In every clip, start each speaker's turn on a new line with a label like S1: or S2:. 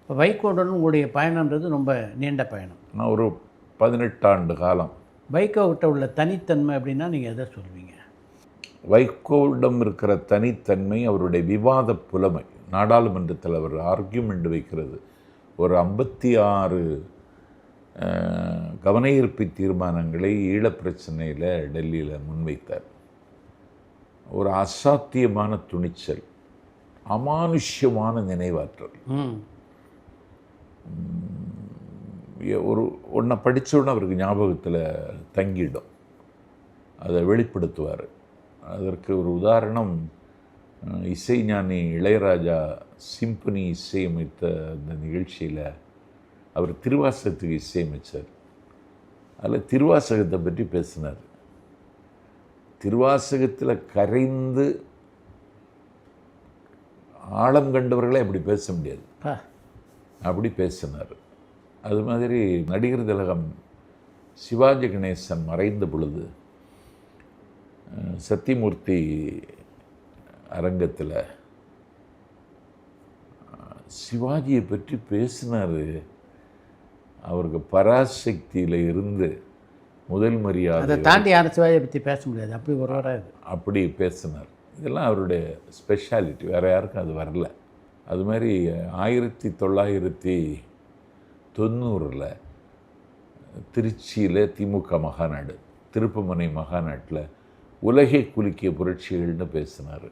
S1: இப்போ வைகோவுடன் உங்களுடைய பயணன்றது ரொம்ப நீண்ட பயணம்.
S2: நான் ஒரு 18 ஆண்டு காலம்.
S1: வைகோவிட்ட உள்ள தனித்தன்மை அப்படின்னா நீங்கள் எதை சொல்வீங்க?
S2: வைகோவிடம் இருக்கிற தனித்தன்மை அவருடைய விவாத புலமை. நாடாளுமன்றத்தில் அவர் ஆர்கியூமெண்ட் வைக்கிறது. ஒரு 56 கவன ஈர்ப்பு தீர்மானங்களை ஈழப் பிரச்சனையில் டெல்லியில் முன்வைத்தார். ஒரு அசாத்தியமான துணிச்சல், அமானுஷ்யமான நினைவாற்றல். ஒரு ஒன்றை படித்தோடனே அவருக்கு ஞாபகத்தில் தங்கிடும், அதை வெளிப்படுத்துவார். அதற்கு ஒரு உதாரணம், இசைஞானி இளையராஜா சிம்பனி இசையமைத்த அந்த நிகழ்ச்சியில் அவர் திருவாசகத்துக்கு இசையமைச்சார். அதில் திருவாசகத்தை பற்றி பேசினார். திருவாசகத்தில் கரைந்து ஆழம் கண்டவர்களே அப்படி பேச முடியாது, அப்படி பேசினார். அது மாதிரி நடிகர் திலகம் சிவாஜி கணேசன் மறைந்த பொழுது சத்தியமூர்த்தி அரங்கத்தில் சிவாஜியை பற்றி பேசினார். அவருக்கு பராசக்தியில் இருந்து முதல் மரியாதை,
S1: அதை தாண்டி யாரும் சிவாஜியை பற்றி பேச முடியாது, அப்படி ஒரு வராது,
S2: அப்படி பேசினார். இதெல்லாம் அவருடைய ஸ்பெஷாலிட்டி, வேறு யாருக்கும் அது வரல. அது மாதிரி 1990 திருச்சியில் திமுக மகாநாடு, திருப்புமனை மகாநாட்டில் உலகை குலுக்கிய புரட்சிகள்னு பேசினார்.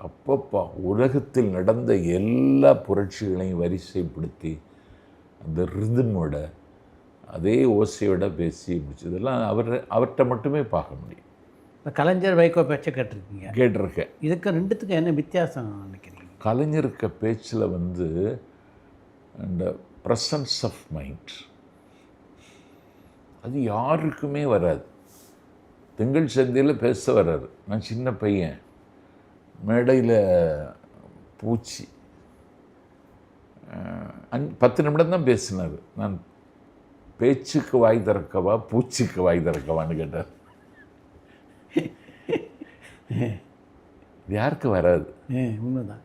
S2: அப்பப்பா, உலகத்தில் நடந்த எல்லா புரட்சிகளையும் வரிசைப்படுத்தி அந்த ரிதமோட அதே ஓசையோட பேசி முடிச்சதெல்லாம் அவர்கிட்ட மட்டுமே பார்க்க முடியும்.
S1: இப்போ கலைஞர் வைகோ பேச்சை கேட்டிருக்கீங்க?
S2: கேட்டிருக்கேன்.
S1: இதுக்கு ரெண்டுத்துக்கும் என்ன வித்தியாசம் நினைக்கிறீங்க?
S2: கலைஞருக்கு பேச்சில் அந்த ப்ரெசன்ஸ் ஆஃப் மைண்ட் அது யாருக்குமே வராது. திங்கள் சந்தையில் பேச வர்றாரு. நான் சின்ன பையன், மேடையில் பூச்சி 10 நிமிடம் தான் பேசினார். நான் பேச்சுக்கு வாய் திறக்கவா பூச்சிக்கு வாய் திறக்கவான்னு கேட்டார். இது யாருக்கு வராது.
S1: உண்மைதான்.